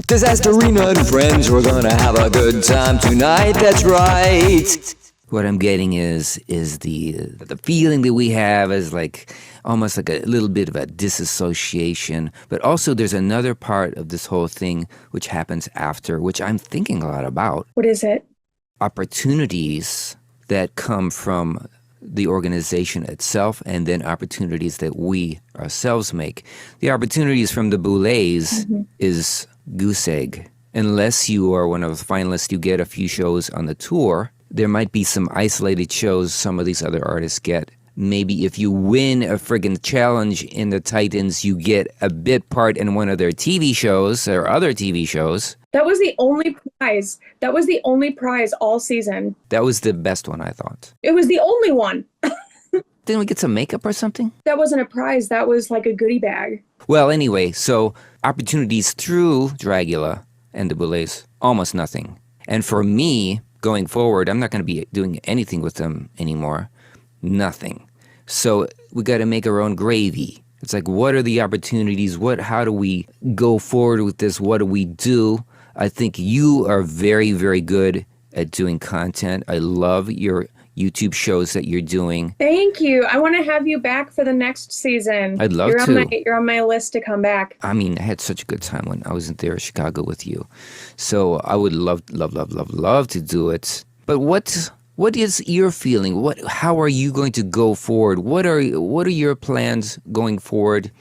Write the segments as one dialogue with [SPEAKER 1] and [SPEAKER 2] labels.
[SPEAKER 1] Disasterina and friends, we're gonna have a good time tonight, that's right. What I'm getting is the feeling that we have is like almost like a little bit of a disassociation, but also there's another part of this whole thing which happens after, which I'm thinking a lot about.
[SPEAKER 2] What is it?
[SPEAKER 1] Opportunities that come from the organization itself, and then opportunities that we ourselves make. The opportunities from the Boulets is goose egg. Unless you are one of the finalists, you get a few shows on the tour. There might be some isolated shows some of these other artists get. Maybe if you win a friggin' challenge in the Titans, you get a bit part in one of their TV shows or other TV shows.
[SPEAKER 2] That was the only prize. That was the only prize all season.
[SPEAKER 1] That was the best one, I thought.
[SPEAKER 2] It was the only one.
[SPEAKER 1] Didn't we get some makeup or something?
[SPEAKER 2] That wasn't a prize. That was like a goodie bag.
[SPEAKER 1] Well, anyway, so opportunities through Dragula and the Boulets, almost nothing. And for me, going forward, I'm not going to be doing anything with them anymore. Nothing. So we got to make our own gravy. It's like, what are the opportunities? How do we go forward with this? What do we do? I think you are very, very good at doing content. I love your YouTube shows that you're doing.
[SPEAKER 2] Thank you. I want to have you back for the next season.
[SPEAKER 1] I'd love to.
[SPEAKER 2] You're on my list to come back.
[SPEAKER 1] I mean, I had such a good time when I was there in Chicago with you. So I would love to do it. But what is your feeling? How are you going to go forward? What are your plans going forward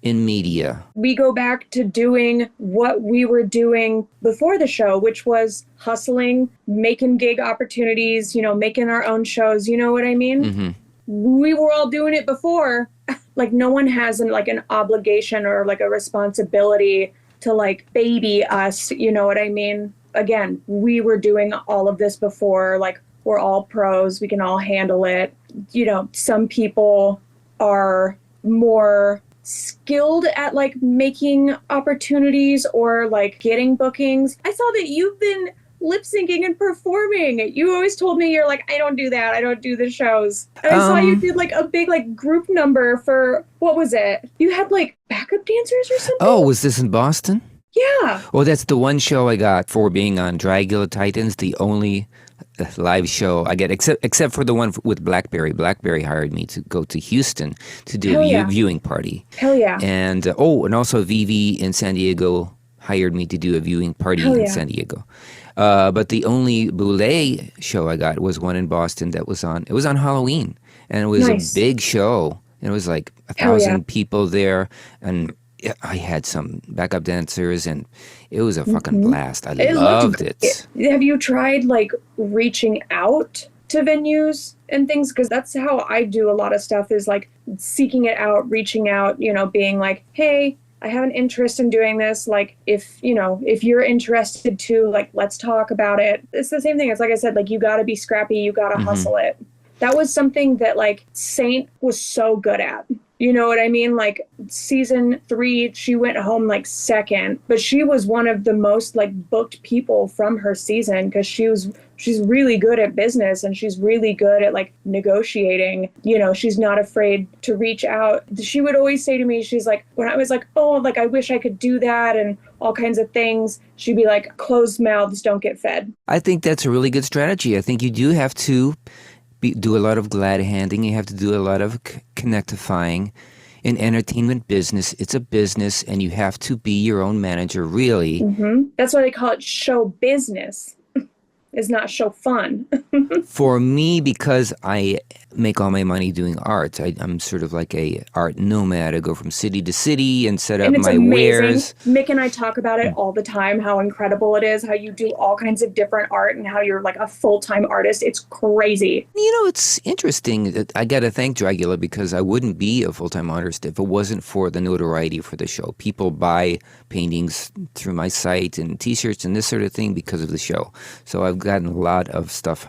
[SPEAKER 1] in media?
[SPEAKER 2] We go back to doing what we were doing before the show, which was hustling, making gig opportunities, making our own shows. You know what I mean? Mm-hmm. We were all doing it before. Like no one has an obligation or like a responsibility to like baby us. You know what I mean? Again, we were doing all of this before. Like we're all pros. We can all handle it. Some people are more skilled at like making opportunities or like getting bookings. I saw that you've been lip syncing and performing. You always told me you're like, I don't do that. I don't do the shows. And I saw you did like a big like group number for, what was it? You had like backup dancers or something?
[SPEAKER 1] Oh, was this in Boston?
[SPEAKER 2] Yeah.
[SPEAKER 1] Well, that's the one show I got for being on Dragula Titans, the only live show I get, except for the one with Blackberry. Blackberry hired me to go to Houston to do a viewing party.
[SPEAKER 2] Hell yeah.
[SPEAKER 1] And and also Vivi in San Diego hired me to do a viewing party in San Diego. But the only Boulet show I got was one in Boston that was on. It was on Halloween, and it was a big show. And it was like 1,000 people there, and I had some backup dancers, and it was a fucking blast. I loved it.
[SPEAKER 2] Have you tried like reaching out to venues and things? Because that's how I do a lot of stuff, is like seeking it out, reaching out, being like, hey, I have an interest in doing this. Like if you're interested too, like let's talk about it. It's the same thing. It's like I said, like you got to be scrappy. You got to hustle it. That was something that like Saint was so good at. You know what I mean? Like season 3, she went home like second, but she was one of the most like booked people from her season because she's really good at business and she's really good at like negotiating. She's not afraid to reach out. She would always say to me, she's like, when I was like, oh, like I wish I could do that and all kinds of things, she'd be like, closed mouths don't get fed.
[SPEAKER 1] I think that's a really good strategy. I think you do have to do a lot of glad handing. You have to do a lot of connectifying. In entertainment business, it's a business, and you have to be your own manager, really.
[SPEAKER 2] Mm-hmm. That's why they call it show business. It's not show fun.
[SPEAKER 1] For me, because I make all my money doing art, I'm sort of like a art nomad. I go from city to city and set up my
[SPEAKER 2] amazing.
[SPEAKER 1] wares.
[SPEAKER 2] Mick and I talk about it all the time, how incredible it is, how you do all kinds of different art and how you're like a full-time artist. It's crazy.
[SPEAKER 1] It's interesting. I got to thank Dragula because I wouldn't be a full-time artist if it wasn't for the notoriety for the show. People buy paintings through my site and T-shirts and this sort of thing because of the show. So I've gotten a lot of stuff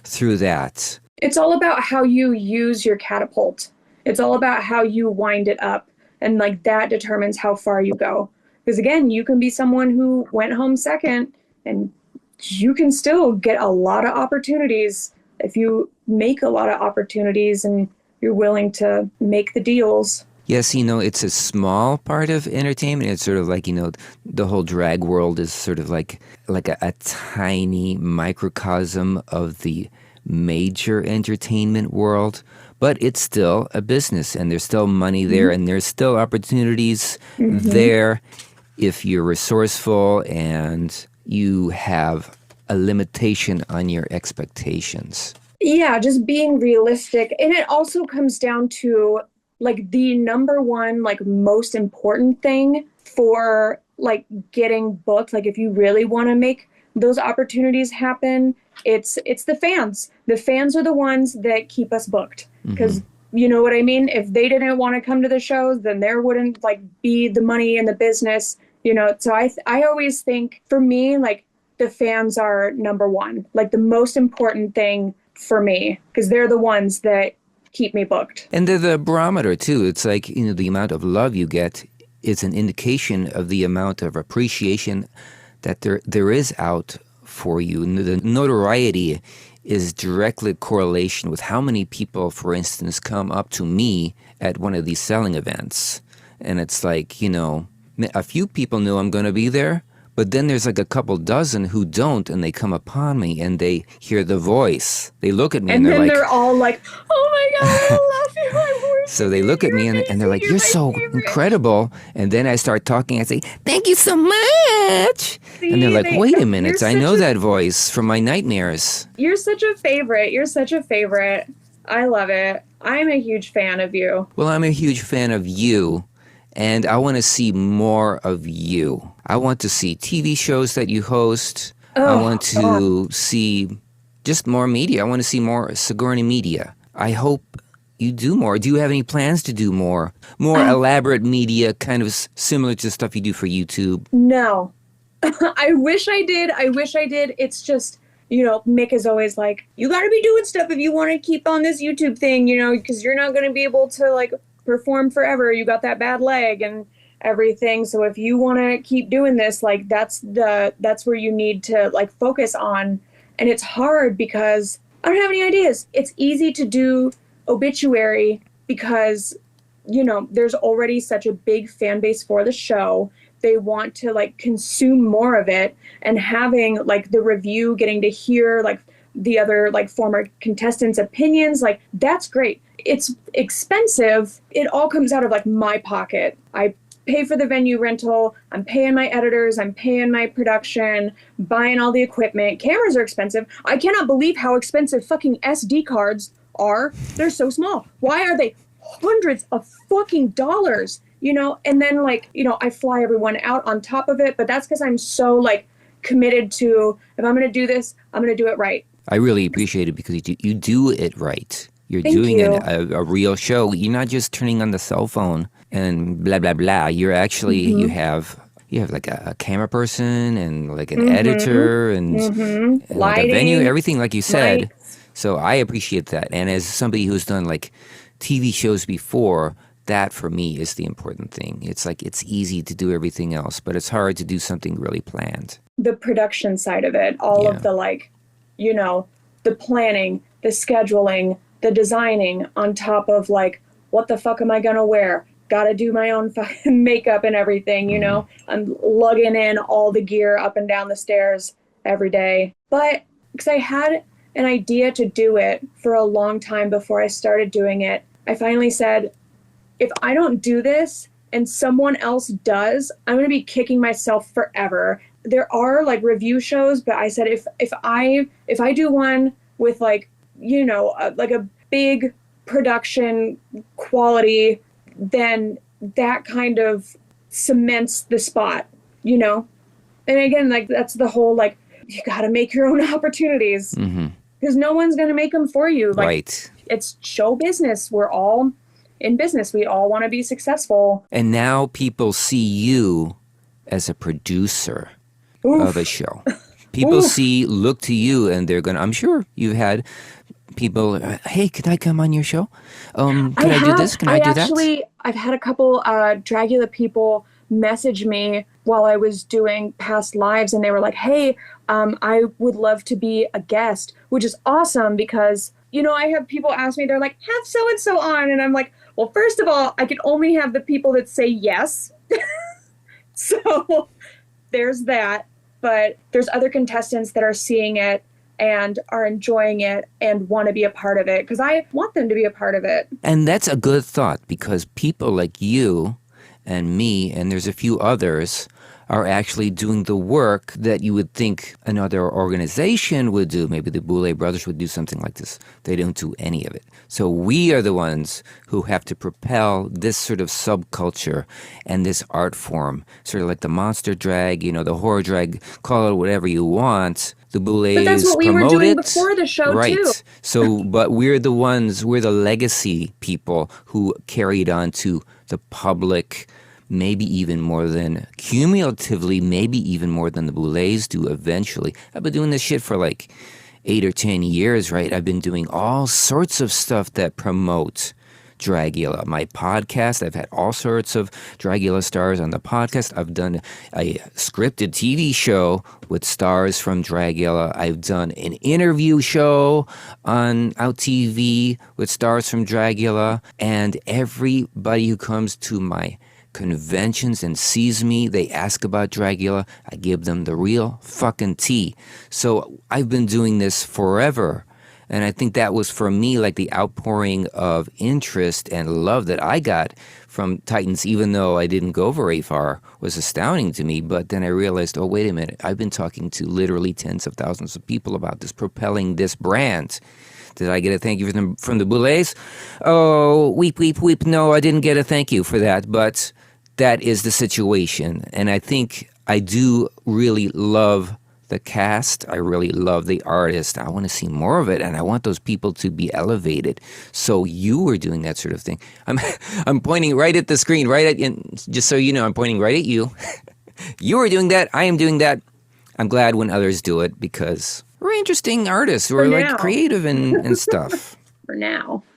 [SPEAKER 1] through that.
[SPEAKER 2] It's all about how you use your catapult. It's all about how you wind it up. And like that determines how far you go. Because again, you can be someone who went home second and you can still get a lot of opportunities if you make a lot of opportunities and you're willing to make the deals.
[SPEAKER 1] Yes, it's a small part of entertainment. It's sort of like, the whole drag world is sort of like a tiny microcosm of the major entertainment world. But it's still a business, and there's still money there, and there's still opportunities there if you're resourceful and you have a limitation on your expectations.
[SPEAKER 2] Yeah, just being realistic. And it also comes down to like the number one, like most important thing for like getting booked. Like if you really want to make those opportunities happen, it's the fans. The fans are the ones that keep us booked. Because you know what I mean? If they didn't want to come to the shows, then there wouldn't like be the money in the business, So I always think for me, like the fans are number one, like the most important thing for me, because they're the ones that keep me booked.
[SPEAKER 1] And they're the barometer, too. It's like, the amount of love you get is an indication of the amount of appreciation that there is out for you. And the notoriety is directly correlation with how many people, for instance, come up to me at one of these selling events. And it's like, a few people know I'm going to be there, but then there's like a couple dozen who don't, and they come upon me and they hear the voice. They look at me and they're like...
[SPEAKER 2] And then they're all like, oh my God, I love you. I
[SPEAKER 1] So they look at me and they're like, you're so incredible. And then I start talking. I say, thank you so much.
[SPEAKER 2] See,
[SPEAKER 1] and they're like, wait a minute. I know that voice from my nightmares.
[SPEAKER 2] You're such a favorite. You're such a favorite. I love it. I'm a huge fan of you.
[SPEAKER 1] Well, I'm a huge fan of you. And I want to see more of you. I want to see TV shows that you host. I want to see just more media. I want to see more Sigourney media. I hope you do more. Do you have any plans to do more? More elaborate media, kind of similar to stuff you do for YouTube?
[SPEAKER 2] No. I wish I did. It's just, Mick is always like, you got to be doing stuff if you want to keep on this YouTube thing, because you're not going to be able to, like, perform forever. You got that bad leg and everything. So if you want to keep doing this, like that's where you need to like focus on. And it's hard because I don't have any ideas. It's easy to do obituary because, there's already such a big fan base for the show. They want to like consume more of it, and having like the review, getting to hear like the other like former contestants' opinions, like that's great. It's expensive. It all comes out of like my pocket. I pay for the venue rental. I'm paying my editors. I'm paying my production, buying all the equipment. Cameras are expensive. I cannot believe how expensive fucking SD cards are. They're so small. Why are they hundreds of fucking dollars? And then like, I fly everyone out on top of it, but that's because I'm so like committed to, if I'm going to do this, I'm going to do it right.
[SPEAKER 1] I really appreciate it because you do it right. You're
[SPEAKER 2] Thank
[SPEAKER 1] doing
[SPEAKER 2] you.
[SPEAKER 1] a real show. You're not just turning on the cell phone and blah, blah, blah. You're actually, you have like a camera person and like an editor and like a venue, everything like you said.
[SPEAKER 2] Lights.
[SPEAKER 1] So I appreciate that. And as somebody who's done like TV shows before, that for me is the important thing. It's like it's easy to do everything else, but it's hard to do something really planned.
[SPEAKER 2] The production side of it, all of the like, the planning, the scheduling, the designing on top of like, what the fuck am I going to wear? Got to do my own fucking makeup and everything, I'm lugging in all the gear up and down the stairs every day. But because I had an idea to do it for a long time before I started doing it, I finally said, if I don't do this and someone else does, I'm going to be kicking myself forever. There are like review shows, but I said, if I do one with like, like a big production quality, then that kind of cements the spot, And again, like that's the whole, like, you got to make your own opportunities because no one's going to make them for you. Like,
[SPEAKER 1] right.
[SPEAKER 2] It's show business. We're all in business. We all want to be successful.
[SPEAKER 1] And now people see you as a producer of a show. People look to you, and they're going to, I'm sure you had people, hey, could I come on your show? Can I do this? Can I do that?
[SPEAKER 2] I've had a couple Dragula people message me while I was doing past lives, and they were like, hey, I would love to be a guest, which is awesome because, I have people ask me, they're like, have so-and-so on. And I'm like, Well, first of all, I can only have the people that say yes. So there's that. But there's other contestants that are seeing it and are enjoying it and want to be a part of it because I want them to be a part of it.
[SPEAKER 1] And that's a good thought because people like you and me, and there's a few others, are actually doing the work that you would think another organization would do. Maybe the Boulet Brothers would do something like this. They don't do any of it. So we are the ones who have to propel this sort of subculture and this art form, sort of like the monster drag, the horror drag, call it whatever you want. The Boulets
[SPEAKER 2] But that's what we were doing before the show,
[SPEAKER 1] right.
[SPEAKER 2] too.
[SPEAKER 1] So, but we're the legacy people who carried on to the public, maybe even more than, cumulatively, maybe even more than the Boulets do eventually. I've been doing this shit for like 8 or 10 years, right? I've been doing all sorts of stuff that promote Dragula. My podcast, I've had all sorts of Dragula stars on the podcast. I've done a scripted TV show with stars from Dragula. I've done an interview show on Out TV with stars from Dragula. And everybody who comes to my conventions and sees me, they ask about Dragula. I give them the real fucking tea. So I've been doing this forever. And I think that was, for me, like the outpouring of interest and love that I got from Titans, even though I didn't go very far, was astounding to me. But then I realized, oh, wait a minute, I've been talking to literally tens of thousands of people about this, propelling this brand. Did I get a thank you from the Boulets? Oh, weep, weep, weep. No, I didn't get a thank you for that. But that is the situation. And I think I do really love the cast. I really love the artist. I want to see more of it, and I want those people to be elevated. So you were doing that sort of thing. I'm pointing right at the screen, just so you know, I'm pointing right at you. You are doing that. I am doing that. I'm glad when others do it because we're interesting artists. We're like creative and stuff.
[SPEAKER 2] For now.